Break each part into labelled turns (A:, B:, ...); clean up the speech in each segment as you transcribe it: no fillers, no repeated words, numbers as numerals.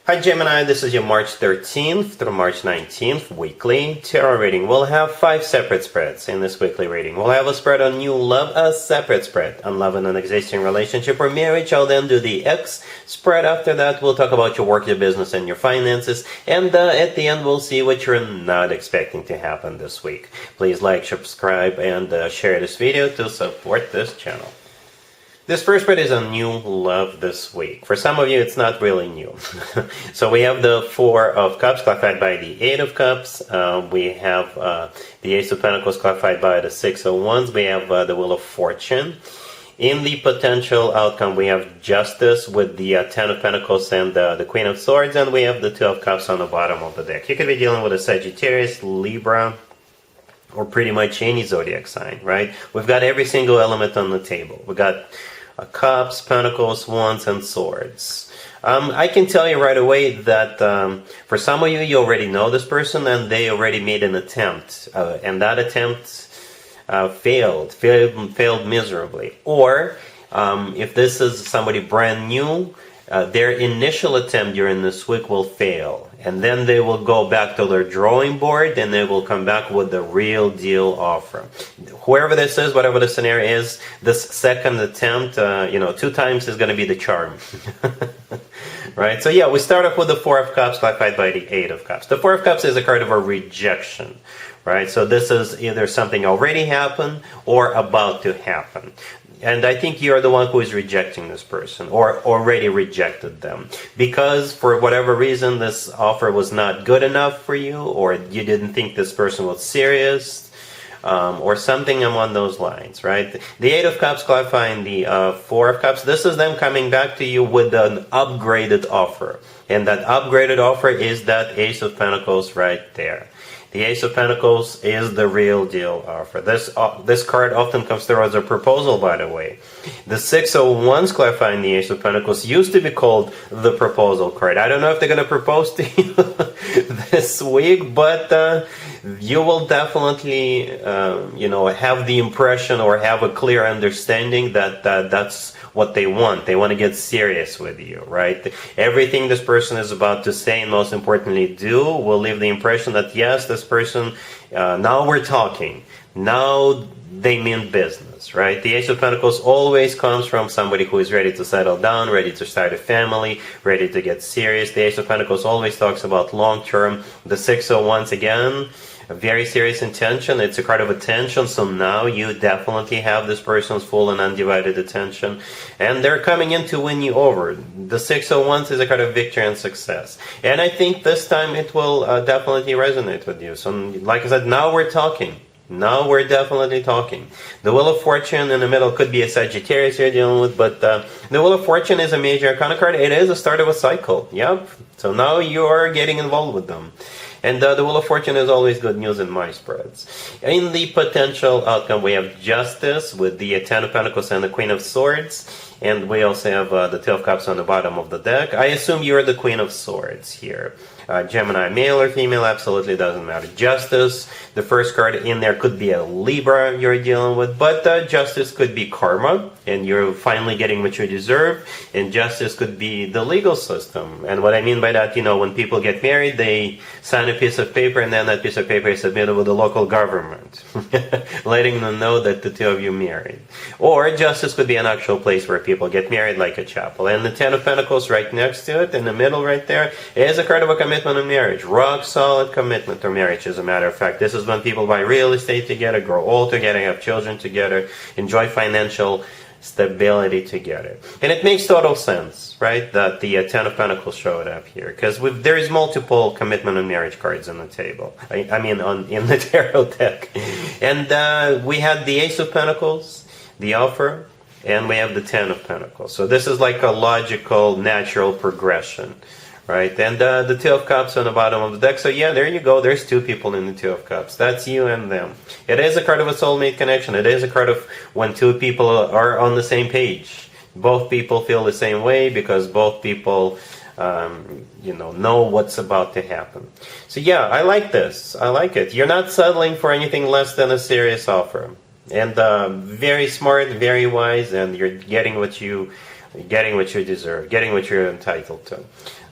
A: Hi Gemini, this is your March 13th through March 19th weekly tarot reading. We'll have 5 separate spreads in this weekly reading. We'll have a spread on new love, a separate spread on love in an existing relationship or marriage. I'll then do the X spread. After that, we'll talk about your work, your business, and your finances. And at the end, we'll see what you're not expecting to happen this week. Please like, subscribe, and share this video to support this channel. This first spread is on new love this week. For some of you, it's not really new. So we have the Four of Cups clarified by the Eight of Cups. We have the Ace of Pentacles clarified by the Six of Wands. We have the Wheel of Fortune. In the potential outcome, we have Justice with the Ten of Pentacles and the Queen of Swords. And we have the Two of Cups on the bottom of the deck. You could be dealing with a Sagittarius, Libra, or pretty much any zodiac sign, right? We've got every single element on the table. We got Cups, Pentacles, Wands, and Swords. I can tell you right away that for some of you, you already know this person and they already made an attempt. And that attempt failed miserably. Or if this is somebody brand new, their initial attempt during this week will fail. And then they will go back to their drawing board and they will come back with the real deal offer. Whoever this is, whatever the scenario is, this second attempt, 2 times is going to be the charm. Right? So yeah, we start off with the Four of Cups clarified by the Eight of Cups. The Four of Cups is a card of a rejection. Right? So this is either something already happened or about to happen. And I think you're the one who is rejecting this person or already rejected them because for whatever reason this offer was not good enough for you, or you didn't think this person was serious, or something along those lines, right? The Eight of Cups clarifying the Four of Cups. This is them coming back to you with an upgraded offer. And that upgraded offer is that Ace of Pentacles right there. The Ace of Pentacles is the real deal offer. This card often comes through as a proposal, by the way. The Six of Wands clarifying the Ace of Pentacles used to be called the proposal card. I don't know if they're going to propose to you this week, but you will definitely, have the impression or have a clear understanding that that's what they want. They want to get serious with you, right? Everything this person is about to say and most importantly do will leave the impression that yes, this person, now we're talking. Now they mean business, right? The Ace of Pentacles always comes from somebody who is ready to settle down, ready to start a family, ready to get serious. The Ace of Pentacles always talks about long term. The Six of Wands, again, a very serious intention. It's a card of attention, so now you definitely have this person's full and undivided attention. And they're coming in to win you over. The Six of Wands is a card of victory and success. And I think this time it will definitely resonate with you. So like I said, now we're talking. Now we're definitely talking. The Wheel of Fortune in the middle could be a Sagittarius you're dealing with, but the Wheel of Fortune is a major arcana card. It is a start of a cycle. Yep. So now you're getting involved with them. And the Wheel of Fortune is always good news in my spreads. In the potential outcome, we have Justice with the Ten of Pentacles and the Queen of Swords. And we also have the Two of Cups on the bottom of the deck. I assume you're the Queen of Swords here. Gemini, male or female, absolutely doesn't matter. Justice, the first card in there could be a Libra you're dealing with, but Justice could be karma, and you're finally getting what you deserve, and Justice could be the legal system. And what I mean by that, when people get married, they sign a piece of paper, and then that piece of paper is submitted with the local government, letting them know that the two of you married. Or Justice could be an actual place where people get married, like a chapel. And the Ten of Pentacles right next to it, in the middle right there, is a card of a commitment of marriage. Rock solid commitment to marriage, as a matter of fact. This is when people buy real estate together, grow old together, have children together, enjoy financial stability together. And it makes total sense, right, that the Ten of Pentacles showed up here, because there is multiple commitment and marriage cards on the table. In the tarot deck. And we had the Ace of Pentacles, the offer, and we have the Ten of Pentacles. So this is like a logical, natural progression. Right, and the Two of Cups on the bottom of the deck. So yeah, there you go. There's 2 people in the Two of Cups. That's you and them. It is a card of a soulmate connection. It is a card of when 2 people are on the same page. Both people feel the same way because both people, know what's about to happen. So yeah, I like this. I like it. You're not settling for anything less than a serious offer. And very smart, very wise, and you're getting what you getting what you deserve, getting what you're entitled to.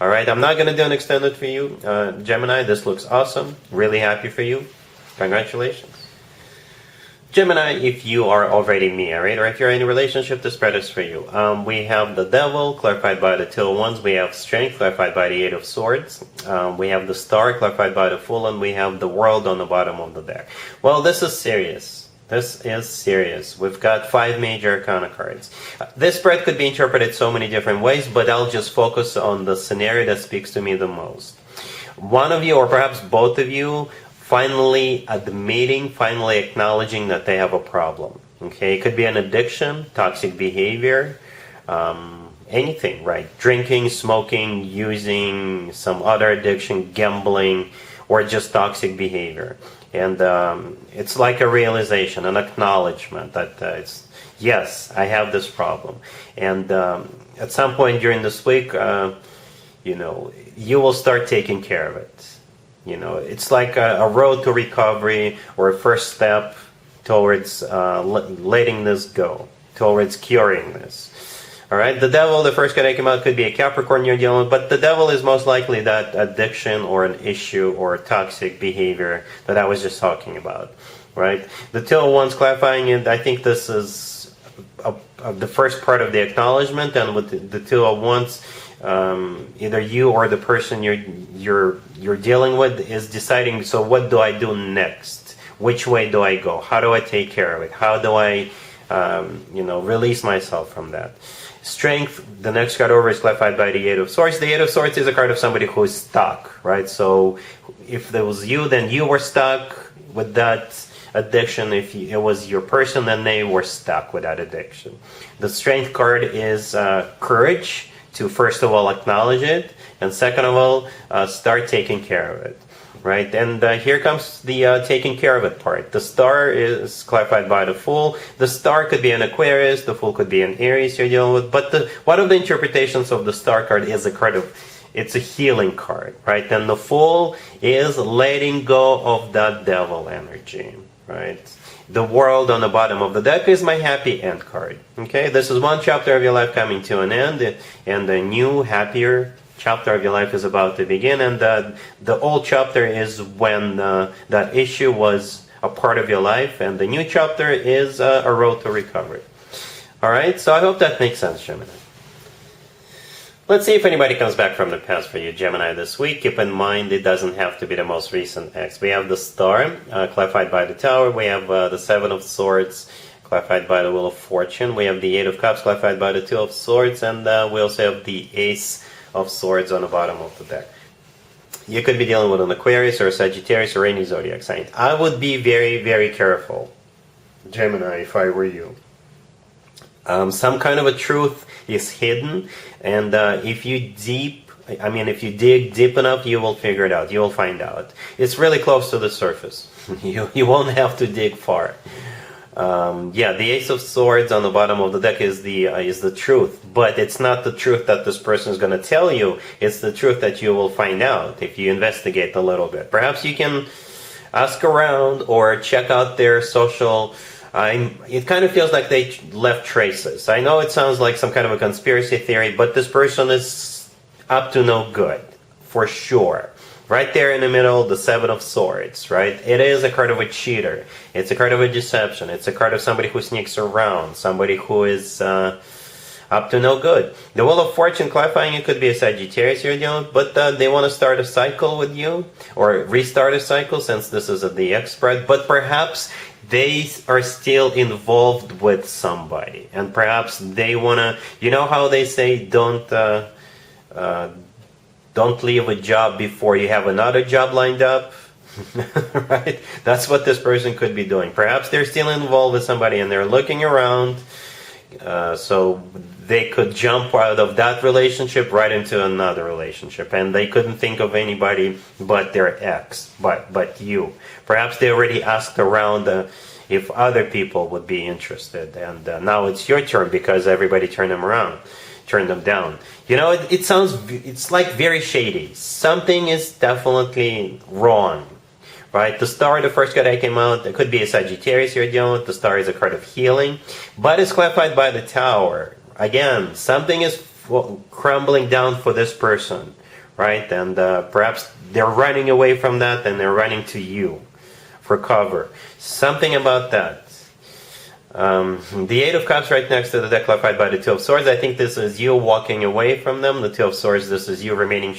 A: All right, I'm not going to do an extended for you, Gemini. This looks awesome. Really happy for you. Congratulations. Gemini, if you are already married or if you're in a relationship, this spread is for you. We have the Devil, clarified by the Two of Wands. We have Strength, clarified by the Eight of Swords. We have the Star, clarified by the Fool, and we have the World on the bottom of the deck. Well, this is serious. This is serious. We've got 5 major arcana cards. This spread could be interpreted so many different ways, but I'll just focus on the scenario that speaks to me the most. One of you, or perhaps both of you, finally admitting, finally acknowledging that they have a problem. Okay, it could be an addiction, toxic behavior, anything, right? Drinking, smoking, using some other addiction, gambling, or just toxic behavior. And it's like a realization, an acknowledgement that yes, I have this problem. And at some point during this week, you will start taking care of it. It's like a road to recovery, or a first step towards letting this go, towards curing this. All right, the Devil, the first card that came out, could be a Capricorn you're dealing with, but the Devil is most likely that addiction or an issue or toxic behavior that I was just talking about, right? The Two of Wands, clarifying it, I think this is the first part of the acknowledgement, and with the Two of Wands, either you or the person you're dealing with is deciding, so what do I do next? Which way do I go? How do I take care of it? How do I release myself from that? Strength, the next card over, is clarified by the Eight of Swords. The Eight of Swords is a card of somebody who is stuck, right? So if there was you, then you were stuck with that addiction. If it was your person, then they were stuck with that addiction. The Strength card is courage, to first of all acknowledge it, and second of all start taking care of it, right? And here comes the taking care of it part. The Star is clarified by the Fool. The Star could be an Aquarius, the Fool could be an Aries you're dealing with, but one of the interpretations of the Star card is it's a healing card, right? And the Fool is letting go of that devil energy, right? The World on the bottom of the deck is my happy end card. Okay, this is one chapter of your life coming to an end, and a new, happier chapter of your life is about to begin. And the old chapter is when that issue was a part of your life, and the new chapter is a road to recovery. All right, so I hope that makes sense, Gemini. Let's see if anybody comes back from the past for you, Gemini, this week. Keep in mind, it doesn't have to be the most recent ex. We have the Star, clarified by the Tower. We have the Seven of Swords, clarified by the Wheel of Fortune. We have the Eight of Cups, clarified by the Two of Swords. And we also have the Ace of Swords on the bottom of the deck. You could be dealing with an Aquarius or a Sagittarius or any zodiac sign. I would be very, very careful, Gemini, if I were you. Some kind of a truth is hidden, and if you dig deep enough, you will figure it out. You will find out. It's really close to the surface. You won't have to dig far. The Ace of Swords on the bottom of the deck is the truth, but it's not the truth that this person is going to tell you. It's the truth that you will find out if you investigate a little bit. Perhaps you can ask around or check out their social. It kind of feels like they left traces. I know it sounds like some kind of a conspiracy theory, but this person is up to no good, for sure. Right there in the middle, the Seven of Swords, right? It is a card of a cheater. It's a card of a deception. It's a card of somebody who sneaks around, somebody who is up to no good. The Wheel of Fortune, clarifying, it could be a Sagittarius you're dealing with, but they want to start a cycle with you, or restart a cycle, since this is the X spread, but perhaps they are still involved with somebody, and perhaps they want to, you know how they say, don't leave a job before you have another job lined up, right? That's what this person could be doing. Perhaps they're still involved with somebody and they're looking around, so they could jump out of that relationship right into another relationship, and they couldn't think of anybody but their ex, but you. Perhaps they already asked around if other people would be interested, and now it's your turn because everybody turned them down. You know, it's like very shady. Something is definitely wrong, right? The Star, the first card that came out, it could be a Sagittarius you're dealing with. The Star is a card of healing, but it's clarified by the Tower, again, something is crumbling down for this person, right? And perhaps they're running away from that and they're running to you for cover. Something about that. The Eight of Cups right next to the deck, clarified by the Two of Swords. I think this is you walking away from them. The Two of Swords, this is you remaining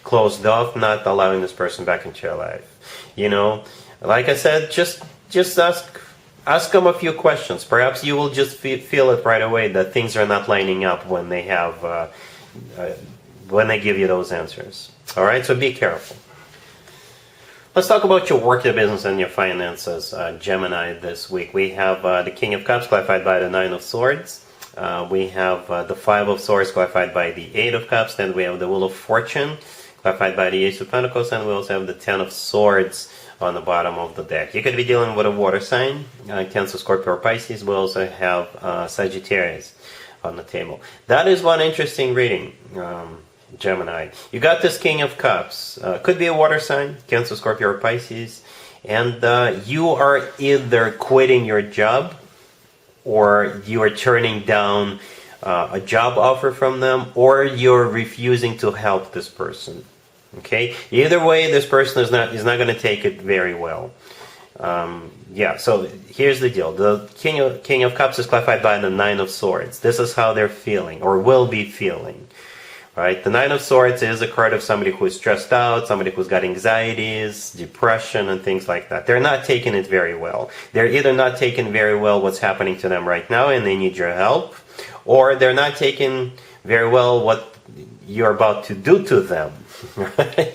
A: closed off, not allowing this person back into your life. You know, like I said, just ask them a few questions. Perhaps you will just feel it right away that things are not lining up when they have when they give you those answers. All right, so be careful. Let's talk about your work, your business, and your finances, Gemini, this week. We have the King of Cups, clarified by the Nine of Swords. We have the Five of Swords, clarified by the Eight of Cups. Then we have the Wheel of Fortune, clarified by the Ace of Pentacles. And we also have the Ten of Swords on the bottom of the deck. You could be dealing with a water sign, Cancer, Scorpio, or Pisces. We also have Sagittarius on the table. That is one interesting reading. Gemini. You got this King of Cups. Could be a water sign, Cancer, Scorpio, or Pisces. And you are either quitting your job or you are turning down a job offer from them, or you're refusing to help this person. Okay? Either way, this person is not going to take it very well. Yeah, so here's the deal. The King of Cups is clarified by the Nine of Swords. This is how they're feeling, or will be feeling. Right? The Nine of Swords is a card of somebody who is stressed out, somebody who's got anxieties, depression, and things like that. They're not taking it very well. They're either not taking very well what's happening to them right now and they need your help, or they're not taking very well what you're about to do to them. Right?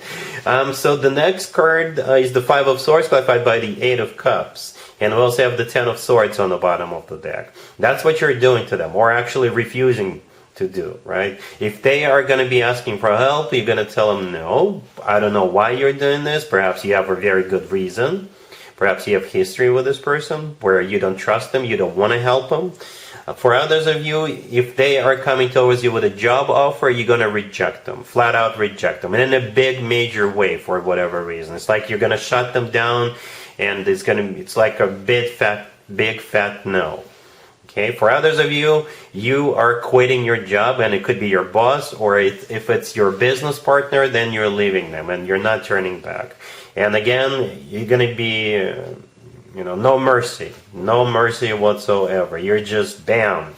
A: So the next card is the Five of Swords, clarified by the Eight of Cups. And we also have the Ten of Swords on the bottom of the deck. That's what you're doing to them, or actually refusing to do, right? If they are going to be asking for help, you're going to tell them, no, I don't know why you're doing this. Perhaps you have a very good reason. Perhaps you have history with this person where you don't trust them, you don't want to help them. For others of you, if they are coming towards you with a job offer, you're going to reject them, flat out reject them, and in a big major way for whatever reason. It's like you're going to shut them down, and it's like a big fat no. Okay, for others of you, you are quitting your job, and it could be your boss, or if it's your business partner, then you're leaving them and you're not turning back. And again, you're going to be, no mercy whatsoever. You're just bam,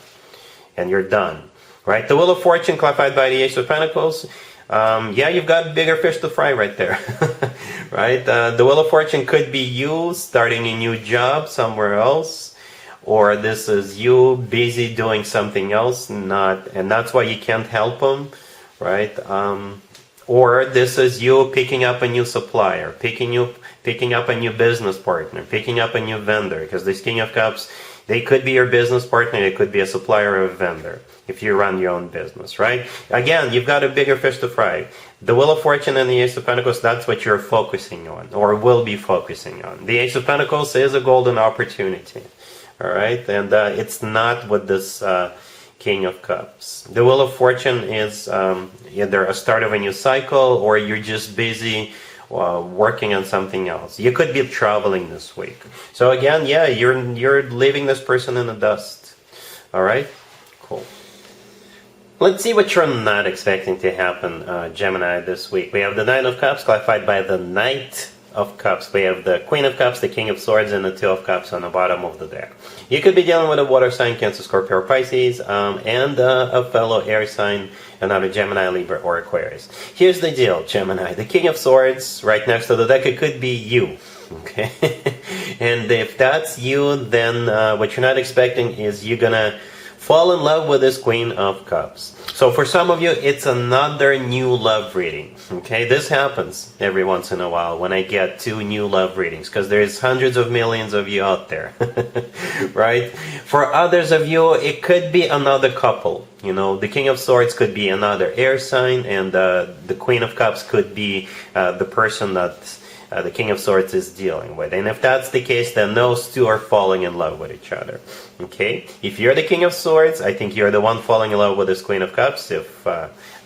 A: and you're done. Right? The Wheel of Fortune, clarified by the Ace of Pentacles. Yeah, you've got bigger fish to fry right there. Right? The Wheel of Fortune could be you starting a new job somewhere else. Or this is you busy doing something else, and that's why you can't help them, right? Or this is you picking up a new supplier, picking up a new business partner, picking up a new vendor, because this King of Cups, they could be your business partner, it could be a supplier or a vendor, if you run your own business, right? Again, you've got a bigger fish to fry. The Wheel of Fortune and the Ace of Pentacles, that's what you're focusing on, or will be focusing on. The Ace of Pentacles is a golden opportunity. All right, and it's not with this King of Cups. The Wheel of Fortune is either a start of a new cycle, or you're just busy working on something else. You could be traveling this week. So again, yeah, you're leaving this person in the dust. All right, cool. Let's see what you're not expecting to happen, Gemini, this week. We have the Nine of Cups, clarified by the Knight of Cups. We have the Queen of Cups, the King of Swords, and the Two of Cups on the bottom of the deck. You could be dealing with a water sign, Cancer, Scorpio, or Pisces, and a fellow air sign, another Gemini, Libra, or Aquarius. Here's the deal, Gemini. The King of Swords, right next to the deck, it could be you. Okay? And if that's you, then what you're not expecting is you're going to fall in love with this Queen of Cups. So for some of you, it's another new love reading. Okay, this happens every once in a while when I get 2 new love readings, because there's hundreds of millions of you out there. Right? For others of you, it could be another couple. The King of Swords could be another air sign, and the Queen of Cups could be the person that the King of Swords is dealing with. And if that's the case, then those two are falling in love with each other. Okay? If you're the King of Swords, I think you're the one falling in love with this Queen of Cups. If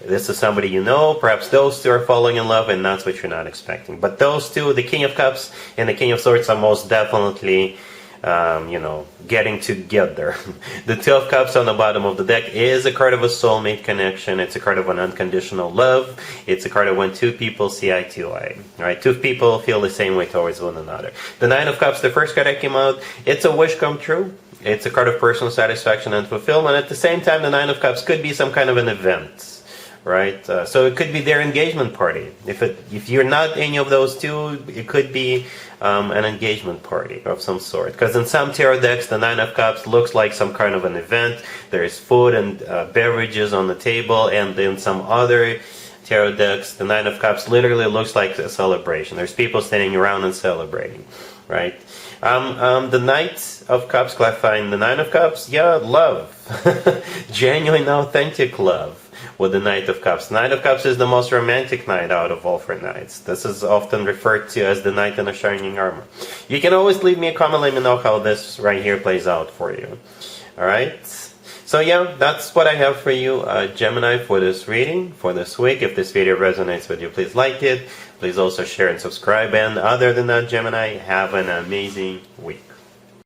A: this is somebody you know, perhaps those two are falling in love, and that's what you're not expecting. But those two, the King of Cups and the King of Swords, are most definitely getting together. The Two of Cups on the bottom of the deck is a card of a soulmate connection. It's a card of an unconditional love. It's a card of when two people see eye to eye. Right? Two people feel the same way towards one another. The Nine of Cups, the first card that came out, it's a wish come true. It's a card of personal satisfaction and fulfillment. At the same time, the Nine of Cups could be some kind of an event. Right, so it could be their engagement party. If you're not any of those two, it could be an engagement party of some sort. Because in some tarot decks, the Nine of Cups looks like some kind of an event. There is food and beverages on the table, and in some other tarot decks, the Nine of Cups literally looks like a celebration. There's people standing around and celebrating, right? The Knight of Cups, clarifying the Nine of Cups, yeah, love, genuine, authentic love. With the Knight of Cups. Knight of Cups is the most romantic knight out of all four knights. This is often referred to as the knight in a shining armor. You can always leave me a comment, let me know how this right here plays out for you. Alright? So yeah, that's what I have for you, Gemini, for this reading, for this week. If this video resonates with you, please like it. Please also share and subscribe. And other than that, Gemini, have an amazing week.